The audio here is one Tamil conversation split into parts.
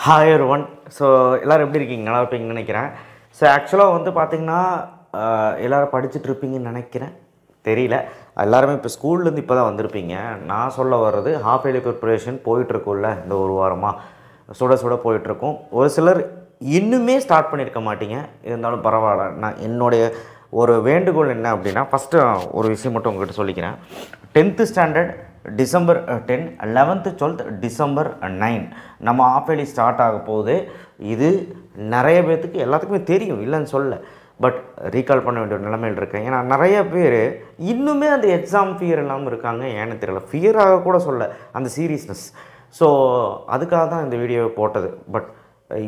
Hi everyone. ஸோ எல்லோரும் எப்படி இருக்கீங்க? நல்லா இருப்பீங்கன்னு நினைக்கிறேன். ஸோ ஆக்சுவலாக வந்து பார்த்திங்கன்னா எல்லோரும் படிச்சுட்டு இருப்பீங்கன்னு நினைக்கிறேன், தெரியல. எல்லாருமே இப்போ ஸ்கூல்லேருந்து இப்போ தான் வந்திருப்பீங்க. நான் சொல்ல வர்றது ஹாஃப் இயர்லி ப்ரிப்பரேஷன் போயிட்டுருக்கும்ல, இந்த ஒரு வாரமாக சுட சுட போயிட்டுருக்கும். ஒரு சிலர் இன்னுமே ஸ்டார்ட் பண்ணியிருக்க மாட்டீங்க, இருந்தாலும் பரவாயில்ல. நான் என்னுடைய ஒரு வேண்டுகோள் என்ன அப்படின்னா, ஃபஸ்ட்டு ஒரு விஷயம் மட்டும் உங்கள்கிட்ட சொல்லிக்கிறேன். 10th standard December 10, 11th 12th December 9 நம்ம ஆஃப் இயர்லி ஸ்டார்ட் ஆக போகுது. இது நிறைய பேர்த்துக்கு எல்லாத்துக்குமே தெரியும், இல்லைன்னு சொல்ல. பட் ரீகால் பண்ண வேண்டிய ஒரு நிலைமையில் இருக்கேன். ஏன்னா நிறைய பேர் இன்னுமே அந்த எக்ஸாம் ஃபியர் இல்லாமல் இருக்காங்க. ஏன்னு தெரியல, ஃபியராக கூட சொல்ல, அந்த சீரியஸ்னஸ். ஸோ அதுக்காக தான் இந்த வீடியோவை போட்டது. பட்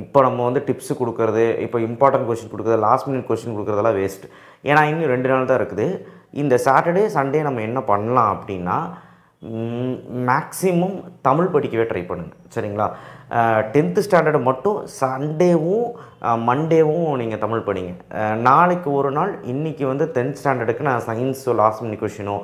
இப்போ நம்ம வந்து டிப்ஸு கொடுக்குறது, இப்போ இம்பார்ட்டன்ட் கொஷின் கொடுக்குறது, லாஸ்ட் மினிட் கொஷின் கொடுக்குறதெல்லாம் வேஸ்ட். ஏன்னா இன்னும் 2 நாள் தான் இருக்குது. இந்த சாட்டர்டே சண்டே நம்ம என்ன பண்ணலாம் அப்படின்னா, மேக்ஸிமம் தமிழ் படிக்கவே ட்ரை பண்ணுங்கள், சரிங்களா? 10th ஸ்டாண்டர்டு மட்டும் சண்டேவும் மண்டேவும் நீங்கள் தமிழ் படிங்க. நாளைக்கு ஒரு நாள், இன்றைக்கி வந்து 10th ஸ்டாண்டர்டுக்கு நான் சயின்ஸோ லாஸ்ட் மினிட் கொஷினோ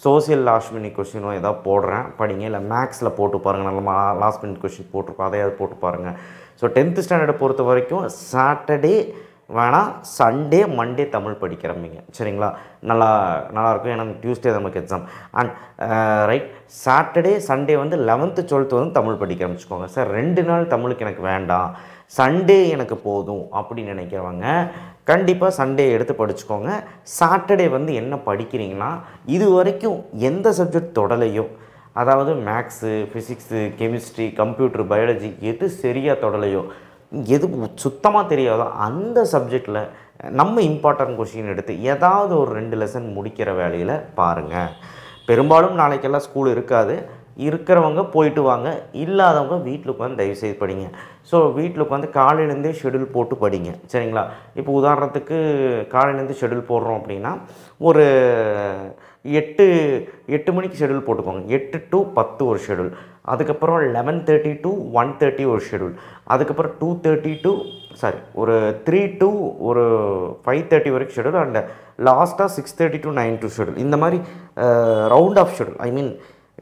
சோசியல் லாஸ்ட் மினிட் கொஷினோ ஏதாவது போடுறேன், படிங்க. இல்லை மேக்ஸில் போட்டு பாருங்கள், நம்ம லாஸ்ட் மினிட் கொஷின் போட்டிருக்கோம், அதையாவது போட்டு பாருங்கள். ஸோ 10th ஸ்டாண்டர்டை பொறுத்த வரைக்கும் சாட்டர்டே வேணால் சண்டே மண்டே தமிழ் படிக்கிறம்பிங்க, சரிங்களா? நல்லாயிருக்கும். ஏன்னா டியூஸ்டே நமக்கு exam. And right, Saturday Sunday வந்து 11th 12th வந்து தமிழ் படிக்க ஆரம்பிச்சுக்கோங்க. சார் 2 நாள் தமிழுக்கு எனக்கு வேண்டாம், சண்டே எனக்கு போதும் அப்படின்னு நினைக்கிறவங்க கண்டிப்பாக சண்டே எடுத்து படிச்சுக்கோங்க. சாட்டர்டே வந்து என்ன படிக்கிறீங்கன்னா, இது வரைக்கும் எந்த சப்ஜெக்ட் தொடலையோ, அதாவது maths, physics, chemistry, computer, biology எது சரியாக தொடலையோ, எது சுத்தமாக தெரியாதோ அந்த சப்ஜெக்டில் நம்ம இம்பார்ட்டன்ட் கொஷின் எடுத்து ஏதாவது ஒரு 2 லெசன் முடிக்கிற வேலையில் பாருங்கள். பெரும்பாலும் நாளைக்கெல்லாம் ஸ்கூல் இருக்காது. இருக்கிறவங்க போயிட்டு வாங்க, இல்லாதவங்க வீட்டில் உட்காந்து தயவுசெய்து படிங்க. ஸோ வீட்டில் உட்காந்து காலையிலேருந்தே ஷெடியூல் போட்டு படிங்க, சரிங்களா? இப்போ உதாரணத்துக்கு காலையிலேருந்து ஷெடியூல் போடுறோம் அப்படின்னா, ஒரு 8 மணிக்கு ஷெடியூல் போட்டுக்கோங்க. 8 to 10 ஒரு ஷெடியூல். அதுக்கப்புறம் 11:30 to 1:30 ஒரு ஷெடியூல். அதுக்கப்புறம் 2:30 to ஒரு 3 to ஒரு 5:30 வரைக்கும் ஷெடியூல். அண்ட் லாஸ்ட்டாக 6:30 to 9 to ஷெடியூல். இந்த மாதிரி ரவுண்ட் ஆஃப் ஷெடியூல். ஐ மீன்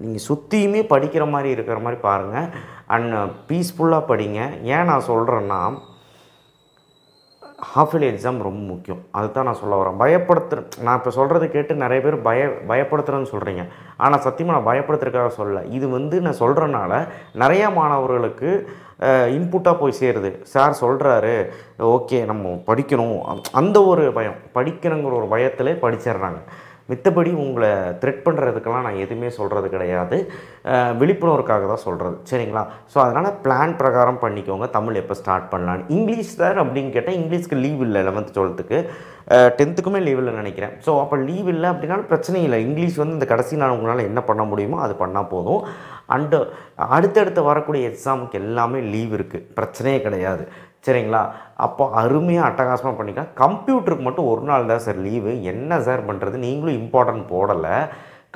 நீங்கள் சுற்றியுமே படிக்கிற மாதிரி இருக்கிற மாதிரி பாருங்கள். அண்ட் பீஸ்ஃபுல்லாக படிங்க. ஏன் நான் சொல்கிறேன்னா, ஹாஃப் இயர்லி எக்ஸாம் ரொம்ப முக்கியம். அதுதான் நான் சொல்ல வரேன். நான் இப்போ சொல்கிறது கேட்டு நிறைய பேர் பயப்படுத்துகிறேன்னு சொல்கிறீங்க. ஆனால் சத்தியமாக நான் பயப்படுத்துறதுக்காக சொல்ல. இது வந்து நான் சொல்கிறனால நிறையா மாணவர்களுக்கு இன்புட்டாக போய் சேருது. சார் சொல்கிறாரு, ஓகே நம்ம படிக்கணும், அந்த ஒரு பயம், படிக்கணுங்கிற ஒரு பயத்திலே படிச்சிடுறாங்க. மித்தபடி உங்களை த்ரெட் பண்ணுறதுக்கெல்லாம் நான் எதுவுமே சொல்கிறது கிடையாது. விழிப்புணர்வுக்காக தான் சொல்கிறது, சரிங்களா? ஸோ அதனால் பிளான் பிரகாரம் பண்ணிக்கோங்க. தமிழ் எப்போ ஸ்டார்ட் பண்ணலான்னு. இங்கிலீஷ் சார் அப்படின்னு கேட்டால், இங்கிலீஷ்க்கு லீவ் இல்லை 11th 12th. 10th லீவ் இல்லைன்னு நினைக்கிறேன். ஸோ அப்போ லீவ் இல்லை அப்படின்னாலும் பிரச்சனை இல்லை. இங்கிலீஷ் வந்து இந்த கடைசி நாள் உங்களால் என்ன பண்ண முடியுமோ அது பண்ணால் போதும். அண்டு அடுத்தடுத்து வரக்கூடிய எக்ஸாமுக்கு எல்லாமே லீவ் இருக்குது, பிரச்சனையே கிடையாது, சரிங்களா? அப்போ அருமையாக அட்டகாசமாக பண்ணிக்கலாம். கம்ப்யூட்டருக்கு மட்டும் ஒரு நாள் தான் சார் லீவு. என்ன சார் பண்ணுறது? நீங்களும் இம்பார்ட்டன்ட் போடலை.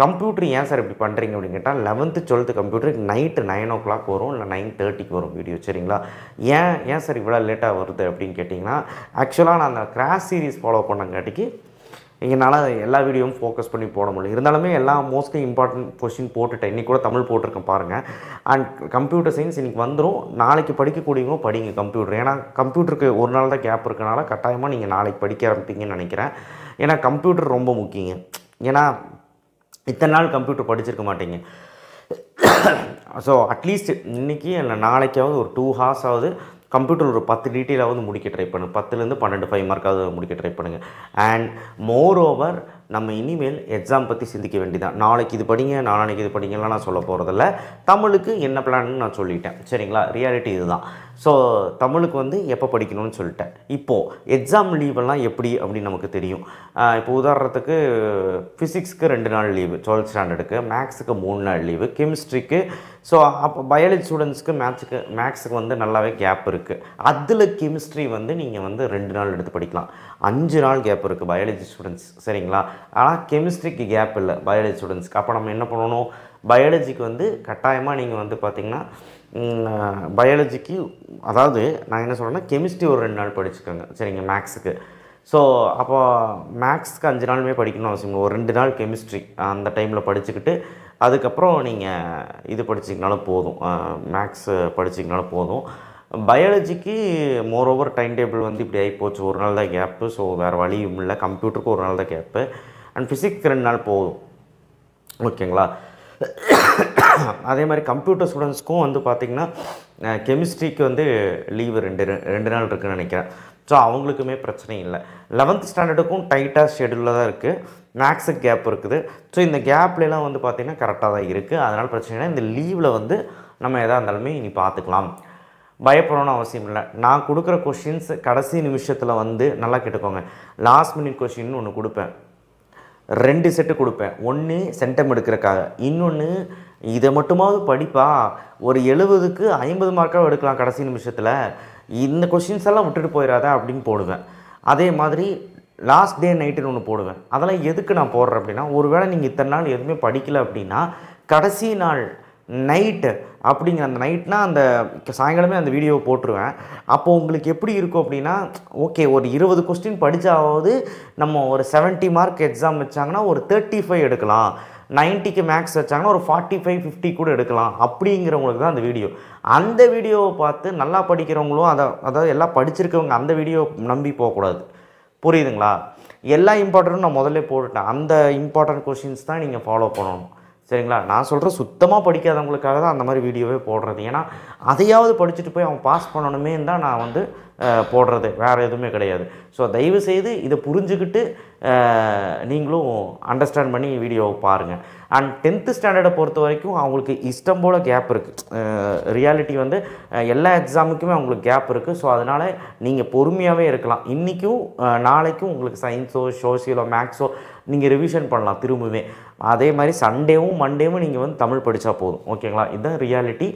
கம்ப்யூட்டர் ஏன் சார் இப்படி பண்ணுறீங்க அப்படின்னு கேட்டால், 11th 12th கம்ப்யூட்டருக்கு நைட்டு 9 o'clock வரும், இல்லை 9:30 வரும் வீடியோ, சரிங்களா? ஏன் சார் இவ்வளோ லேட்டாக வருது அப்படின்னு கேட்டிங்கன்னா, ஆக்சுவலாக நான் அந்த கிராஷ் சீரீஸ் ஃபாலோ பண்ணங்காட்டிக்கு என்னால் எல்லா வீடியோவும் ஃபோக்கஸ் பண்ணி போட முடியல. இருந்தாலுமே எல்லா மோஸ்ட்லி இம்பார்ட்டன்ட் கொஷின் போட்டுட்டேன். இன்றைக்கி கூட தமிழ் போட்டிருக்கேன் பாருங்கள். அண்ட் கம்ப்யூட்டர் சயின்ஸ் இன்றைக்கி வந்துடும். நாளைக்கு படிக்கக்கூடியவங்க படிங்க கம்ப்யூட்டர். ஏன்னா கம்ப்யூட்டருக்கு ஒரு நாள் தான் கேப் இருக்கனால கட்டாயமாக நீங்கள் நாளைக்கு படிக்க ஆரம்பிப்பீங்கன்னு நினைக்கிறேன். ஏன்னா கம்ப்யூட்டர் ரொம்ப முக்கியங்க. ஏன்னா இத்தனை நாள் கம்ப்யூட்டர் படிச்சிருக்க மாட்டீங்க. ஸோ அட்லீஸ்ட் இன்றைக்கி இல்லை நாளைக்காவது ஒரு 2 hours ஆகுது கம்ப்யூட்டர் ஒரு 10 டீட்டெயிலாவது முடிக்க ட்ரை பண்ணுங்கள். 10லேருந்து 12 5 மார்க்காவது முடிக்க ட்ரை பண்ணுங்கள். அண்ட் மோர் ஓவர், நம்ம இனிமேல் எக்ஸாம் பற்றி சிந்திக்க வேண்டியதான். நாளைக்கு இது படிங்க, நாளைக்கு இது படிங்கலாம் நான் சொல்ல போகிறதில்ல. தமிழுக்கு என்ன பிளான்னு நான் சொல்லிட்டேன், சரிங்களா? ரியாலிட்டி இதுதான். ஸோ தமிழுக்கு வந்து எப்போ படிக்கணும்னு சொல்லிட்டேன். இப்போது எக்ஸாம் லீவெல்லாம் எப்படி அப்படின்னு நமக்கு தெரியும். இப்போ உதாரணத்துக்கு ஃபிசிக்ஸ்க்கு 2 நாள் லீவு 12th ஸ்டாண்டர்டுக்கு, மேக்ஸுக்கு 3 நாள் லீவு, கெமிஸ்ட்ரிக்கு. ஸோ அப்போ பயாலஜி ஸ்டூடெண்ட்ஸ்க்கு மேக்ஸுக்கு வந்து நல்லாவே கேப் இருக்குது. அதில் கெமிஸ்ட்ரி வந்து நீங்கள் வந்து 2 நாள் எடுத்து படிக்கலாம். 5 நாள் கேப் இருக்குது பயாலஜி ஸ்டூடெண்ட்ஸ், சரிங்களா? ஆனால் கெமிஸ்ட்ரிக்கு கேப் இல்லை பயாலஜி ஸ்டூடெண்ட்ஸ்க்கு. அப்போ நம்ம என்ன பண்ணணும்? பயாலஜிக்கு வந்து கட்டாயமாக நீங்கள் வந்து பார்த்திங்கன்னா, பயாலஜிக்கு, அதாவது நான் என்ன சொல்கிறேன்னா, கெமிஸ்ட்ரி ஒரு 2 நாள் படிச்சுக்கோங்க, சரிங்க, மேக்ஸுக்கு. ஸோ அப்போ மேக்ஸுக்கு 5 நாளுமே படிக்கணும்னு அவசியம். ஒரு 2 நாள் கெமிஸ்ட்ரி அந்த டைமில் படிச்சுக்கிட்டு அதுக்கப்புறம் நீங்கள் இது படிச்சிங்கனாலும் போதும், மேக்ஸ் படிச்சிங்கனாலும் போதும். பயாலஜிக்கு மோரோவர் டைம் டேபிள் வந்து இப்படி ஆகிப்போச்சு, ஒரு நாள் தான் கேப்பு. ஸோ வேறு வழியும் இல்லை, கம்ப்யூட்டருக்கு ஒரு நாள் தான் கேப்பு. அண்ட் ஃபிசிக்ஸ் 2 நாள் போதும். ஓகேங்களா? அதே மாதிரி கம்ப்யூட்டர் ஸ்டூடெண்ட்ஸ்க்கும் வந்து பார்த்திங்கன்னா கெமிஸ்ட்ரிக்கு வந்து லீவு 2 நாள் இருக்குதுன்னு நினைக்கிறேன். ஸோ அவங்களுக்குமே பிரச்சனை இல்லை. 11th ஸ்டாண்டர்டுக்கும் டைட்டாக ஷெடியூலில் தான் இருக்குது. மேக்ஸுக்கு கேப் இருக்குது. ஸோ இந்த கேப்லாம் வந்து பார்த்திங்கன்னா கரெக்டாக தான் இருக்குது. அதனால் பிரச்சனை இல்லை. இந்த லீவில் வந்து நம்ம எதாக இருந்தாலுமே இனி பார்த்துக்கலாம். பயப்படணும்னு அவசியம் இல்லை. நான் கொடுக்குற கொஷின்ஸ் கடைசி நிமிஷத்தில் வந்து நல்லா கேட்டுக்கோங்க. லாஸ்ட் மினிட் கொஷின்னு ஒன்று கொடுப்பேன், 2 செட்டு கொடுப்பேன். ஒன்று சென்டம் எடுக்கிறக்காக, இன்னொன்று இதை மட்டுமாவது படிப்பா, ஒரு 70க்கு 50 மார்க்காக எடுக்கலாம் கடைசி நிமிஷத்தில், இந்த கொஷின்ஸ் எல்லாம் விட்டுட்டு போயிடாத அப்படின்னு போடுவேன். அதே மாதிரி லாஸ்ட் டே நைட்டுன்னு ஒன்று போடுவேன். அதெல்லாம் எதுக்கு நான் போடுறேன் அப்படின்னா, ஒருவேளை நீங்கள் இத்தனை நாள் எதுவுமே படிக்கலை அப்படின்னா கடைசி நாள் நைட்டு அப்படிங்கிற அந்த நைட்னா அந்த சாயங்காலமே அந்த வீடியோவை போட்டுருவேன். அப்போது உங்களுக்கு எப்படி இருக்கும் அப்படின்னா, ஓகே ஒரு 20 கொஸ்டின் படித்தாவது நம்ம ஒரு 70 மார்க் எக்ஸாம் வச்சாங்கன்னா ஒரு 35 எடுக்கலாம், 90க்கு மேக்ஸ் வச்சாங்கன்னா ஒரு 45, 50 கூட எடுக்கலாம் அப்படிங்கிறவங்களுக்கு தான் அந்த வீடியோ. அந்த வீடியோவை பார்த்து நல்லா படிக்கிறவங்களும் அதாவது எல்லாம் படிச்சிருக்கவங்க அந்த வீடியோ நம்பி போகக்கூடாது. புரியுதுங்களா? எல்லா இம்பார்ட்டண்ட்டும் நான் முதல்ல போட்டுட்டேன். அந்த இம்பார்ட்டன்ட் கொஷின்ஸ் தான் நீங்கள் ஃபாலோ பண்ணணும். சரிங்களா? நான் சொல்கிறேன், சுத்தமாக படிக்காதவங்களுக்காக தான் அந்த மாதிரி வீடியோவே போடுறது. ஏன்னா அதையாவது படிச்சுட்டு போய் அவன் பாஸ் பண்ணணுமே தான் நான் வந்து போடுறது, வேறு எதுவுமே கிடையாது. ஸோ தயவுசெய்து இதை புரிஞ்சுக்கிட்டு நீங்களும் அண்டர்ஸ்டாண்ட் பண்ணி வீடியோவை பாருங்கள். அண்ட் 10th ஸ்டாண்டர்டை பொறுத்த வரைக்கும் அவங்களுக்கு இஷ்டம் போல் கேப் இருக்குது. ரியாலிட்டி வந்து எல்லா எக்ஸாமுக்குமே அவங்களுக்கு கேப் இருக்குது. ஸோ அதனால் நீங்கள் பொறுமையாகவே இருக்கலாம். இன்றைக்கும் நாளைக்கும் உங்களுக்கு சயின்ஸோ சோசியலோ மேக்ஸோ நீங்கள் ரிவிஷன் பண்ணலாம் திரும்பவே. அதே மாதிரி சண்டேவும் மண்டேவும் நீங்கள் வந்து தமிழ் படித்தா போதும். ஓகேங்களா? இதுதான் ரியாலிட்டி.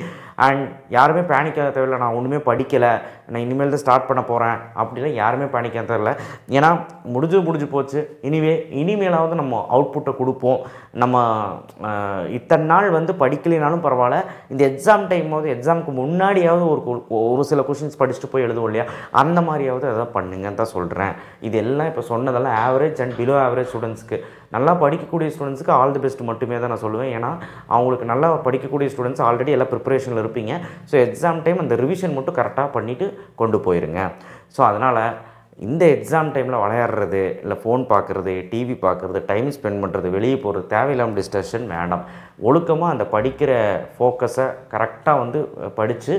அண்ட் யாருமே பேனிக் ஆக தேவையில்லை. நான் ஒன்றுமே படிக்கலை, நான் இனிமேல் தான் ஸ்டார்ட் பண்ண போகிறேன் அப்படிலாம் யாருமே பேனிக் ஆக தேவையில்லை. ஏன்னா முடிஞ்சு போச்சு. இனிமேலாவது நம்ம அவுட்புட்டை கொடுப்போம். நம்ம இத்தனை நாள் வந்து படிக்கலைனாலும் பரவாயில்ல, இந்த எக்ஸாம் டைமாவது எக்ஸாமுக்கு முன்னாடியாவது ஒரு சில கொஷின்ஸ் படிச்சுட்டு போய் எழுதுவோம் இல்லையா, அந்த மாதிரியாவது எதாவது பண்ணுங்கன்னு தான் சொல்கிறேன். இது எல்லாம் இப்போ சொன்னதெல்லாம் ஆவரேஜ் அண்ட் பிலோ ஆவரேஜ் ஸ்டூடெண்ட்ஸ்க்கு. நல்லா படிக்கக்கூடிய ஸ்டூடெண்ட்ஸ்க்கு ஆல் தி பெஸ்ட் மட்டுமே தான் நான் சொல்லுவேன். ஏன்னா அவங்களுக்கு நல்லா படிக்கக்கூடிய ஸ்டூடெண்ட்ஸ் ஆல்ரெடி எல்லாம் ப்ரிப்பரேஷனில் இருப்பீங்க. ஸோ எக்ஸாம் டைம் அந்த ரிவிஷன் மட்டும் கரெக்டாக பண்ணிவிட்டு கொண்டு போயிருங்க. ஸோ அதனால் இந்த எக்ஸாம் டைமில் விளையாடுறது, இல்லை ஃபோன் பார்க்குறது, டிவி பார்க்குறது, டைம் ஸ்பெண்ட் பண்ணுறது, வெளியே போகிறது, தேவையில்லாமல் டிஸ்ட்ரக்ஷன் வேண்டாம். ஒழுக்கமாக அந்த படிக்கிற ஃபோக்கஸை கரெக்டாக வந்து படித்து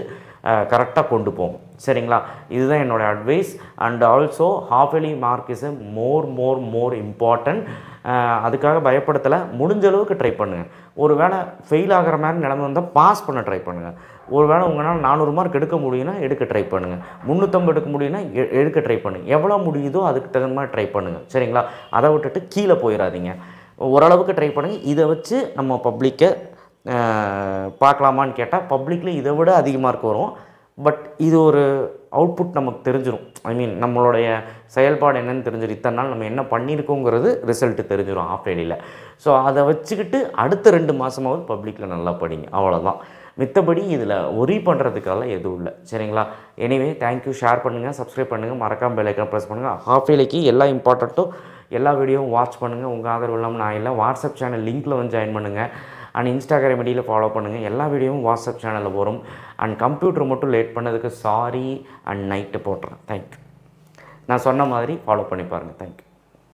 கரெக்டாக கொண்டு போகும். சரிங்களா? இதுதான் என்னோடய advice. And also half yearly mark is more important. அதுக்காக பயப்படுத்தலை. முடிஞ்ச அளவுக்கு ட்ரை பண்ணுங்கள். ஒரு வேளை ஃபெயில் ஆகிற மாதிரி நிலைமை வந்தால் பாஸ் பண்ண ட்ரை பண்ணுங்கள். ஒரு வேளை உங்களால் 400 மார்க் எடுக்க முடியும்னா எடுக்க ட்ரை பண்ணுங்கள். 350 எடுக்க முடியும்னா எடுக்க ட்ரை பண்ணுங்கள். எவ்வளோ முடியுதோ அதுக்கு தகுந்த மாதிரி ட்ரை பண்ணுங்கள். சரிங்களா? அதை விட்டுட்டு கீழே போயிடாதீங்க. ஓரளவுக்கு ட்ரை பண்ணுங்கள். இதை வச்சு நம்ம பப்ளிக்கை பார்க்கலாமான்னு கேட்டால் பப்ளிக்கில் இதை விட அதிக மார்க் வரும். பட் இது ஒரு அவுட்புட் நமக்கு தெரிஞ்சிடும். நம்மளுடைய செயல்பாடு என்னென்னு தெரிஞ்சிடும். இத்தனை நாள் நம்ம என்ன பண்ணியிருக்கோங்கிறது ரிசல்ட்டு தெரிஞ்சிடும் ஆஃப் இயர்லியில். ஸோ அதை வச்சுக்கிட்டு அடுத்த 2 மாதமாவது பப்ளிக்கில் நல்லா படிங்க. அவ்வளோதான். மித்தபடி இதில் ஒரி பண்ணுறதுக்கெல்லாம் எதுவும் இல்லை. சரிங்களா? Anyway thank you. ஷேர் பண்ணுங்கள், சப்ஸ்கிரைப் பண்ணுங்கள், மறக்காமல் பெல் ஐக்கான் ப்ரெஸ் பண்ணுங்கள். ஹாஃப் இயர்லிக்கு எல்லா இம்பார்ட்டண்ட்டும் எல்லா வீடியோவும் வாட்ச் பண்ணுங்கள். உங்கள் ஆதரவு இல்லாமல் நான் இல்லை. வாட்ஸ்அப் சேனல் லிங்க்கில் வந்து ஜாயின் பண்ணுங்கள். அண்ட் இன்ஸ்டாகிராம் ஐடியில் ஃபாலோ பண்ணுங்கள். எல்லா வீடியோவும் வாட்ஸ்அப் சேனலில் வரும். அண்ட் கம்ப்யூட்டர் மட்டும் லேட் பண்ணதுக்கு சாரி. அண்ட் நைட்டு போட்டுறேன். தேங்க்யூ. நான் சொன்ன மாதிரி ஃபாலோ பண்ணி பாருங்கள். தேங்க்யூ.